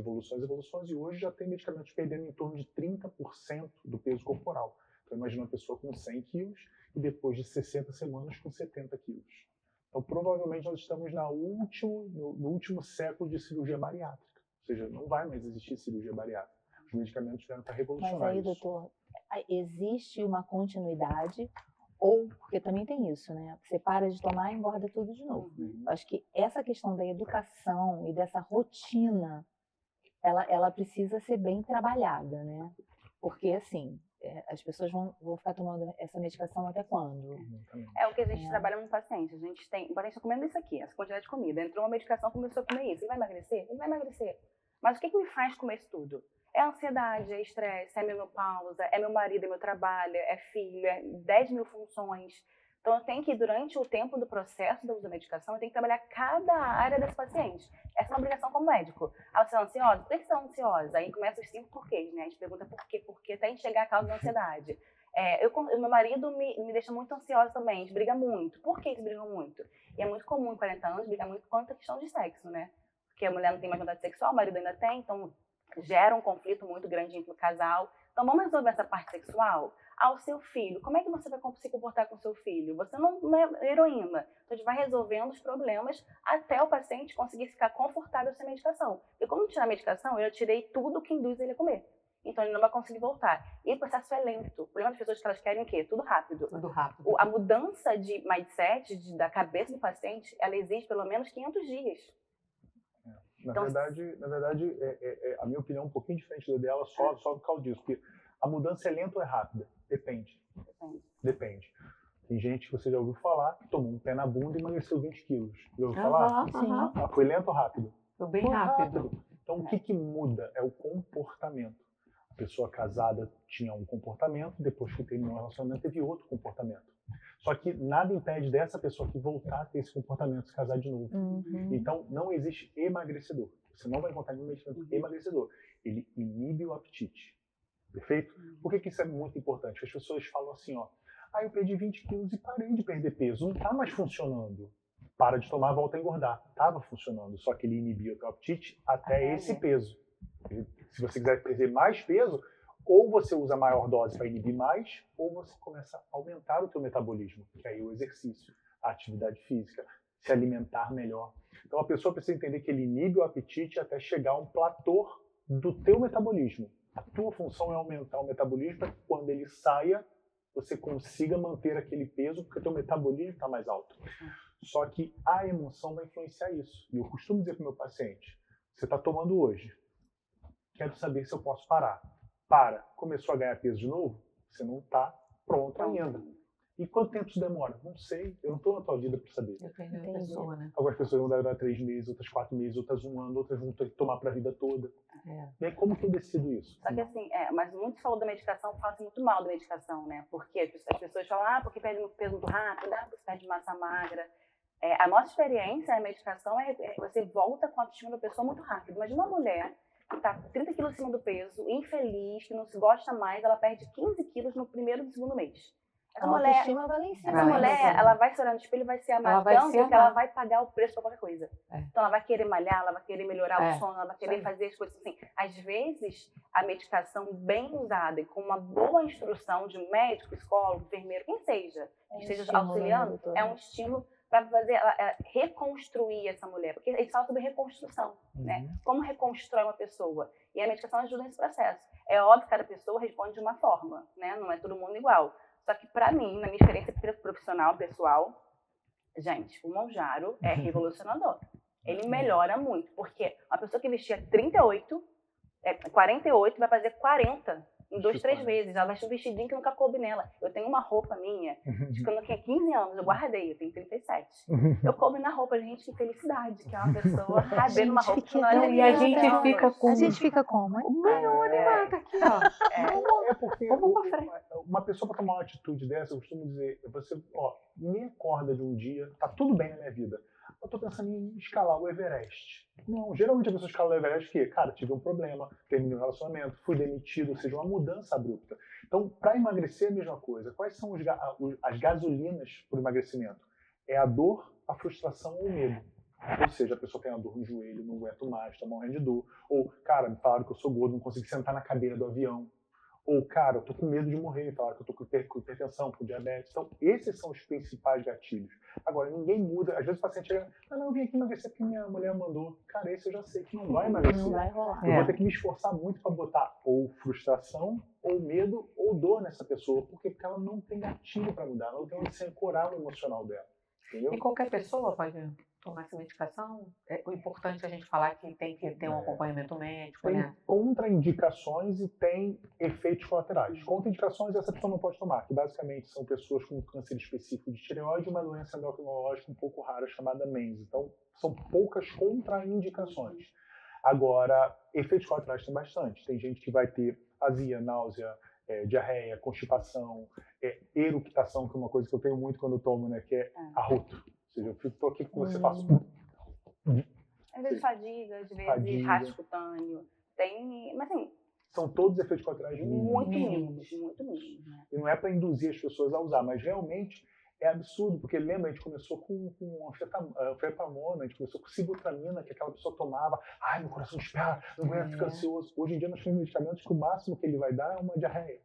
e hoje já tem medicamentos perdendo em torno de 30% do peso corporal. Então imagina uma pessoa com 100 quilos e depois de 60 semanas com 70 quilos. Então, provavelmente, nós estamos no último século de cirurgia bariátrica. Ou seja, não vai mais existir cirurgia bariátrica. Os medicamentos vieram para revolucionar
Mas aí,
isso.
doutor, existe uma continuidade, ou, porque também tem isso, né? Você para de tomar e engorda tudo de novo. Acho que essa questão da educação e dessa rotina, ela precisa ser bem trabalhada, né? Porque, assim, as pessoas vão ficar tomando essa medicação até quando?
É o que a gente trabalha no paciente. A gente tem, o paciente está comendo isso aqui, essa quantidade de comida. Entrou uma medicação, começou a comer isso. Ele vai emagrecer? Ele vai emagrecer. Mas o que me faz comer isso tudo? É ansiedade, é estresse, é menopausa, é meu marido, é meu trabalho, é filho, é 10 mil funções. Então, eu tenho que, durante o tempo do processo do uso da medicação, eu tenho que trabalhar cada área desse paciente. Essa é uma obrigação como médico. Ah, você é ansiosa? Por que você está ansiosa? Aí começa os 5 porquês, né? A gente pergunta por quê, até enxergar a causa da ansiedade. Meu marido me deixa muito ansiosa também, a gente briga muito. Por que eles brigam muito? E é muito comum em 40 anos brigar muito quanto a questão de sexo, né? Porque a mulher não tem mais vontade sexual, o marido ainda tem, então gera um conflito muito grande entre o casal. Então, vamos resolver essa parte sexual? O seu filho, como é que você vai se comportar com o seu filho? Você não é heroína. Então, a gente vai resolvendo os problemas até o paciente conseguir ficar confortável sem medicação. E como não tirar a medicação, eu tirei tudo que induz ele a comer. Então, ele não vai conseguir voltar. E o processo é lento. O problema das pessoas é que elas querem o quê? Tudo rápido.
Tudo rápido.
A mudança de mindset, da cabeça do paciente, ela exige pelo menos 500 dias.
Na verdade, a minha opinião é um pouquinho diferente da dela, só por causa disso. Porque a mudança é lenta ou é rápida? Depende. Tem gente que você já ouviu falar que tomou um pé na bunda e emagreceu 20 quilos. Já ouviu falar?
Sim.
Foi lento ou rápido?
Foi bem rápido.
Então, o que muda é o comportamento. A pessoa casada tinha um comportamento, depois que terminou o relacionamento, teve outro comportamento. Só que nada impede dessa pessoa que voltar a ter esse comportamento, se casar de novo. Então, não existe emagrecedor. Você não vai encontrar nenhum medicamento emagrecedor. Ele inibe o apetite. Perfeito? Por que isso é muito importante? Porque as pessoas falam assim, eu perdi 20 quilos e parei de perder peso. Não está mais funcionando. Para de tomar, volta a engordar. Estava funcionando, só que ele inibia o teu apetite até esse peso. Se você quiser perder mais peso, ou você usa maior dose para inibir mais, ou você começa a aumentar o teu metabolismo, que é aí o exercício, a atividade física, se alimentar melhor. Então a pessoa precisa entender que ele inibe o apetite até chegar a um platô do teu metabolismo. A tua função é aumentar o metabolismo para que quando ele saia, você consiga manter aquele peso, porque o teu metabolismo está mais alto. Só que a emoção vai influenciar isso. E eu costumo dizer para o meu paciente, você está tomando hoje, quero saber se eu posso parar. Começou a ganhar peso de novo? Você não está pronto ainda. E quanto tempo isso demora? Não sei, eu não estou na tua vida para saber.
Depende da pessoa, né?
Algumas pessoas vão durar 3 meses, outras 4 meses, outras 1 ano, outras vão ter que tomar para a vida toda. E aí, como que eu decido isso?
Só que assim, mas muitos falam da medicação, falam muito mal da medicação, né? Porque as pessoas falam, porque perde peso muito rápido, porque perde massa magra. A nossa experiência na medicação você volta com a autoestima da pessoa muito rápido. Mas uma mulher que está 30 quilos acima do peso, infeliz, que não se gosta mais, ela perde 15 quilos no primeiro e no segundo mês. Essa mulher, ela vai se olhar no espelho e vai se amar tanto que ela vai pagar o preço para qualquer coisa. Então ela vai querer malhar, ela vai querer melhorar o sono, ela vai querer fazer as coisas assim. Às vezes, a medicação bem usada e com uma boa instrução de um médico, psicólogo, enfermeiro, quem seja, que esteja auxiliando, é um estímulo para fazer reconstruir essa mulher, porque eles falam sobre reconstrução, né? Como reconstrói uma pessoa. E a medicação ajuda nesse processo. É óbvio que cada pessoa responde de uma forma, né? Não é todo mundo igual. Só que para mim, na minha experiência profissional, pessoal, gente, o Mounjaro é revolucionador. Ele melhora muito, porque uma pessoa que vestia 48 vai fazer 40 em 2, 3 meses. Ela vai vestir um vestidinho que nunca coube nela. Eu tenho uma roupa minha, de quando eu tinha 15 anos, eu guardei, eu tenho 37. Eu coube na roupa, gente, que felicidade, que é uma pessoa rabendo uma roupa que não era
E a gente fica com...
A gente fica como?
Animada aqui, ó.
É porque uma pessoa para tomar uma atitude dessa, eu costumo dizer, você me acorda de um dia, tá tudo bem na minha vida. Eu tô pensando em escalar o Everest. Não, geralmente a pessoa escala o Everest porque, cara, tive um problema, terminei um relacionamento, fui demitido, ou seja, uma mudança abrupta. Então, para emagrecer é a mesma coisa. Quais são as gasolinas para o emagrecimento? É a dor, a frustração ou o medo. Ou seja, a pessoa tem uma dor no joelho, não aguento mais, tá morrendo de dor. Ou, cara, me falaram que eu sou gordo, não consigo sentar na cadeira do avião. Ou, cara, eu tô com medo de morrer, falaram que eu tô com hipertensão, com diabetes. Então, esses são os principais gatilhos. Agora, ninguém muda. Às vezes o paciente chega, não, eu vim aqui emagrecer porque minha mulher mandou. Cara, esse eu já sei que não vai emagrecer.
Não vai rolar.
Eu vou ter que me esforçar muito para botar ou frustração, ou medo, ou dor nessa pessoa. Por quê? Porque ela não tem gatilho para mudar, ela não tem onde se ancorar no emocional dela. Entendeu?
E qualquer pessoa pode tomar essa medicação? O importante é a gente falar que tem que ter um acompanhamento médico,
Tem
né?
contraindicações e tem efeitos colaterais. Contraindicações essa pessoa não pode tomar, que basicamente são pessoas com câncer específico de tireoide e uma doença endocrinológica um pouco rara chamada MENS. Então, são poucas contraindicações. Agora, efeitos colaterais tem bastante. Tem gente que vai ter azia, náusea, diarreia, constipação, eructação, que é uma coisa que eu tenho muito quando eu tomo, né, que é arroto. Ou seja, eu tô aqui com você, faço...
Às vezes fadiga, às vezes
Fadiga.
rasgo cutâneo. Tem, mas assim,
São todos efeitos colaterais
muito
mínimos.
mínimos, muito mínimos, né?
E não é para induzir as pessoas a usar, mas realmente é absurdo, porque lembra, a gente começou com anfetamona, a gente começou com sibutramina, que aquela pessoa tomava, ai, meu coração dispara, meu banheiro fica ansioso. Hoje em dia nós temos medicamentos que o máximo que ele vai dar é uma diarreia.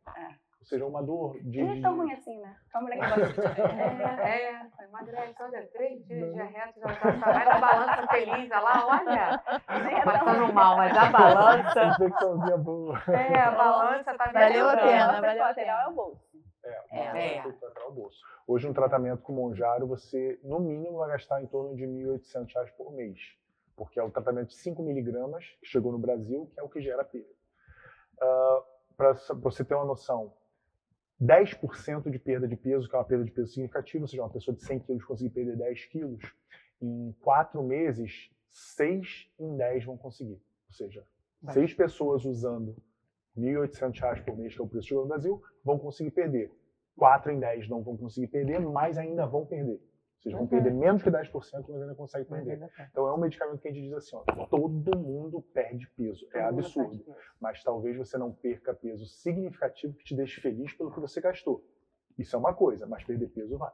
Ou seja, uma dor de...
Não é tão ruim assim, né? Tão mulher que gosta de
Emagrece, olha, 3 dias de diarreia, já vai na balança feliz, olha lá, olha, passando mal, mas a balança,
Infecçãozinha boa.
a balança tá
Valeu a
melhorando.
pena,
O
valeu a
lateral
pena.
é o bolso.
Efeito colateral ao bolso. Hoje, um tratamento com Monjaro, você, no mínimo, vai gastar em torno de R$ 1.800 por mês. Porque é um tratamento de 5 miligramas, que chegou no Brasil, que é o que gera perda. Para você ter uma noção, 10% de perda de peso, que é uma perda de peso significativa, ou seja, uma pessoa de 100 quilos conseguir perder 10 quilos, em 4 meses, 6 em 10 vão conseguir. Ou seja, 6 pessoas usando R$ 1.800 por mês, que é o preço que chegou no Brasil, vão conseguir perder. 4 em 10 não vão conseguir perder, mas ainda vão perder. Ou seja, vão perder menos que 10%, mas ainda conseguem perder. Então é um medicamento que a gente diz assim, ó, todo mundo perde peso. É absurdo. Mas talvez você não perca peso significativo que te deixe feliz pelo que você gastou. Isso é uma coisa, mas perder peso vai.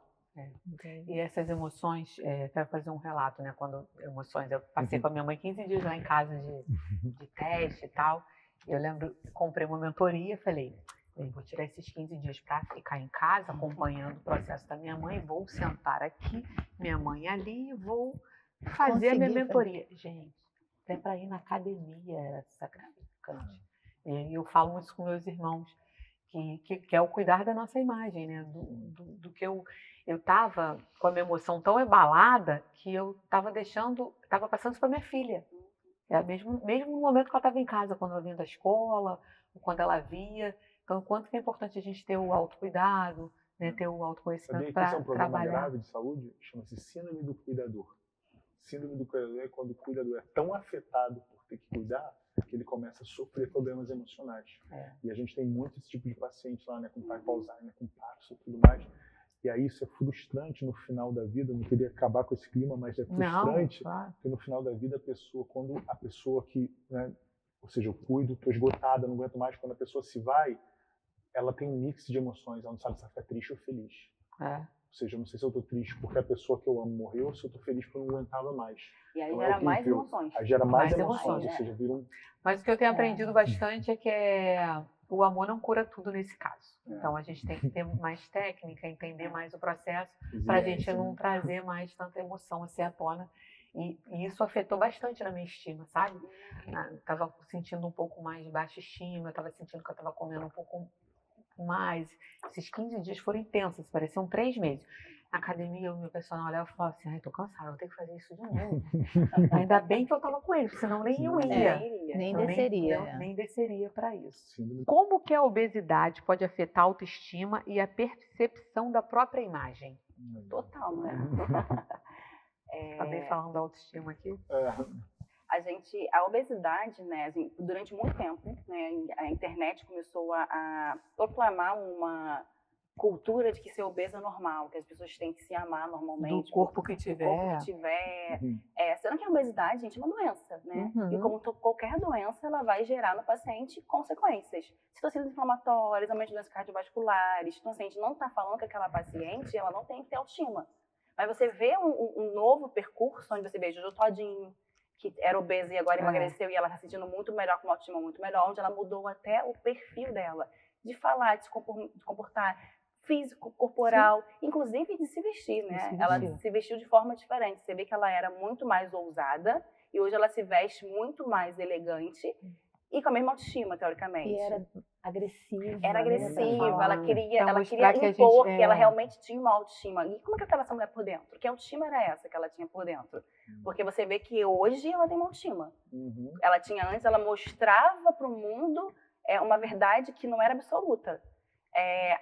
E essas emoções, quero fazer um relato, né? Quando emoções, eu passei com a minha mãe 15 dias lá em casa de teste e tal. Eu lembro, comprei uma mentoria, falei, vou tirar esses 15 dias para ficar em casa, acompanhando o processo da minha mãe, vou sentar aqui, minha mãe ali, vou fazer a minha mentoria. Gente, até para ir na academia era sacrificante. E eu falo isso com meus irmãos, que é o cuidar da nossa imagem, né? Do que eu estava com a minha emoção tão embalada que eu estava passando isso para minha filha. Mesmo no momento que ela estava em casa, quando ela vinha da escola, ou quando ela via. Então, o quanto que é importante a gente ter o autocuidado, né? Ter o autoconhecimento para
Isso é um problema
trabalhar.
grave de saúde, chama-se síndrome do cuidador. Síndrome do cuidador é quando o cuidador é tão afetado por ter que cuidar que ele começa a sofrer problemas emocionais. E a gente tem muito esse tipo de paciente lá, né, com pai com Alzheimer, com Parkinson e tudo mais. E aí isso é frustrante no final da vida. Eu não queria acabar com esse clima, mas é frustrante porque no final da vida quando a pessoa que, né, ou seja, eu cuido, estou esgotada, não aguento mais, quando a pessoa se vai, ela tem um mix de emoções, ela não sabe se ela fica triste ou feliz. Ou seja, eu não sei se eu estou triste porque a pessoa que eu amo morreu ou se eu estou feliz porque eu não aguentava mais.
E aí
Então,
gera mais emoções.
Aí gera mais
emoções,
emoções,
né?
ou seja, vira um...
Mas o que eu tenho aprendido bastante é que o amor não cura tudo nesse caso. Então a gente tem que ter mais técnica, entender mais o processo, para a gente não trazer mais tanta emoção assim à tona. E isso afetou bastante na minha estima, sabe? Eu estava sentindo um pouco mais de baixa estima, eu estava sentindo que eu estava comendo um pouco mais. Esses 15 dias foram intensos, pareciam 3 meses. Na academia, o meu personal olhava e falava assim, ai, tô cansada, vou ter que fazer isso de novo. Ainda bem que eu tava com ele, senão nem eu ia.
Nem
Eu
desceria.
nem desceria para isso.
Síndrome.
Como que a obesidade pode afetar a autoestima e a percepção da própria imagem?
Total, né?
Acabei falando da autoestima aqui.
A obesidade, né, assim, durante muito tempo, né, a internet começou a proclamar uma cultura de que ser obeso é normal, que as pessoas têm que se amar normalmente.
Do corpo que tiver.
Sendo que a obesidade, gente, é uma doença, né? E como qualquer doença, ela vai gerar no paciente consequências. Situações inflamatórias, aumento de doenças cardiovasculares. Então, assim, a gente não está falando que aquela paciente, ela não tem que ter autoestima. Mas você vê um novo percurso, onde você vê Jojo Todinho, que era obesa e agora emagreceu, e ela está se sentindo muito melhor, com uma autoestima muito melhor, onde ela mudou até o perfil dela. de falar, de se comportar, físico, corporal, inclusive de se vestir, né? Ela se vestiu de forma diferente. Você vê que ela era muito mais ousada e hoje ela se veste muito mais elegante e com a mesma autoestima, teoricamente.
E era agressiva.
Era agressiva, ela queria
que
impor que ela realmente tinha uma autoestima. E como é que estava essa mulher por dentro? Que autoestima era essa que ela tinha por dentro? Porque você vê que hoje ela tem uma autoestima. Ela tinha antes, ela mostrava para o mundo uma verdade que não era absoluta.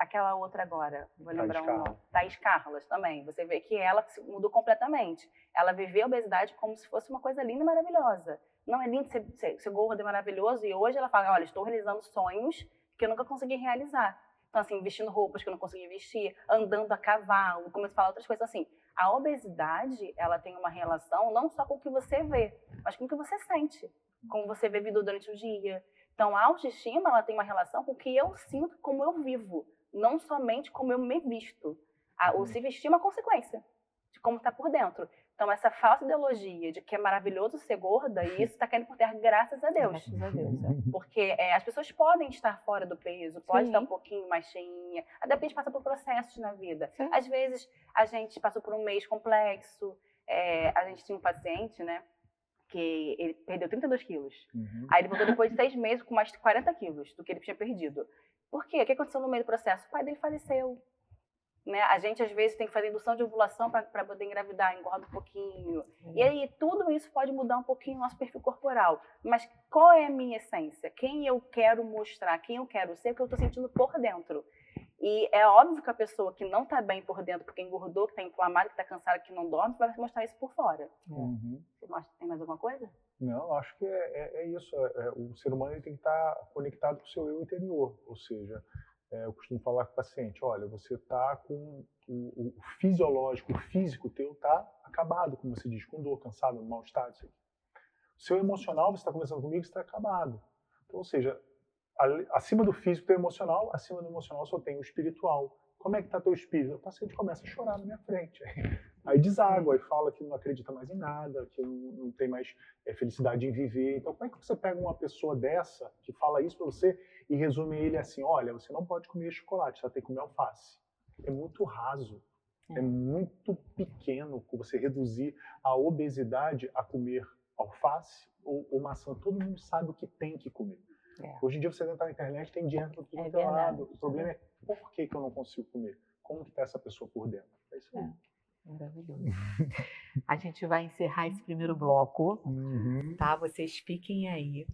Aquela outra agora, vou lembrar o nome. Thaís Carlas também. Você vê que ela mudou completamente. Ela viveu a obesidade como se fosse uma coisa linda e maravilhosa. Não é lindo ser gordo e maravilhoso. E hoje ela fala, olha, estou realizando sonhos que eu nunca consegui realizar. Então, assim, vestindo roupas que eu não consegui vestir, andando a cavalo, como você fala, outras coisas assim. A obesidade, ela tem uma relação não só com o que você vê, mas com o que você sente. Como você vê vida durante o dia. Então, a autoestima, ela tem uma relação com o que eu sinto, como eu vivo. Não somente como eu me visto. O se vestir é uma consequência de como está por dentro. Então, essa falsa ideologia de que é maravilhoso ser gorda, e isso está caindo por terra, graças a Deus.
Graças a Deus,
Porque as pessoas podem estar fora do peso, pode estar um pouquinho mais cheinha, até porque a gente passa por processos na vida.
Sim.
Às vezes, a gente passou por um mês complexo. A gente tinha um paciente, né, que ele perdeu 32 quilos. Aí ele voltou depois de 6 meses com mais de 40 quilos do que ele tinha perdido. Por quê? O que aconteceu no meio do processo? O pai dele faleceu. Né? A gente, às vezes, tem que fazer indução de ovulação para poder engravidar, engorda um pouquinho. E aí, tudo isso pode mudar um pouquinho o nosso perfil corporal. Mas qual é a minha essência? Quem eu quero mostrar? Quem eu quero ser? O que eu estou sentindo por dentro? E é óbvio que a pessoa que não está bem por dentro, porque engordou, que está inflamada, que está cansada, que não dorme, vai mostrar isso por fora. Você tem mais alguma coisa?
Não, acho que é isso. O ser humano ele tem que estar conectado com o seu eu interior. Ou seja, eu costumo falar com o paciente, olha, você está com o fisiológico, o físico teu está acabado, como você diz, com dor, cansado, mal estado. O seu emocional, você está conversando comigo, está acabado. Então, ou seja, acima do físico tem o emocional, acima do emocional só tem o espiritual. Como é que está teu espírito? O paciente começa a chorar na minha frente. Aí deságua, aí fala que não acredita mais em nada, que não tem mais felicidade em viver. Então, como é que você pega uma pessoa dessa, que fala isso para você, e resume ele assim, olha, você não pode comer chocolate, você tem que comer alface. É muito raso, é muito pequeno você reduzir a obesidade a comer alface ou maçã. Todo mundo sabe o que tem que comer. Hoje em dia você entra na internet, tem dieta para tudo que é lado. O problema é por que eu não consigo comer? Como que está essa pessoa por dentro? É isso aí.
Maravilhoso. A gente vai encerrar esse primeiro bloco, tá? Vocês fiquem aí.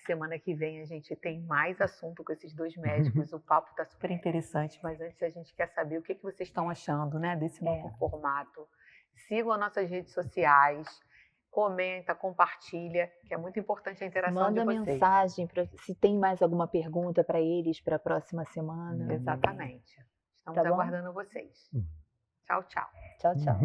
Semana que vem a gente tem mais assunto com esses dois médicos. O papo está super interessante, mas antes a gente quer saber o que vocês estão achando, né, desse novo formato. Sigam as nossas redes sociais, comenta, compartilha, que é muito importante a interação de vocês.
Manda mensagem se tem mais alguma pergunta para eles para a próxima semana.
Exatamente. Estamos
Tá bom?
aguardando vocês. Tchau, tchau.
Tchau, tchau.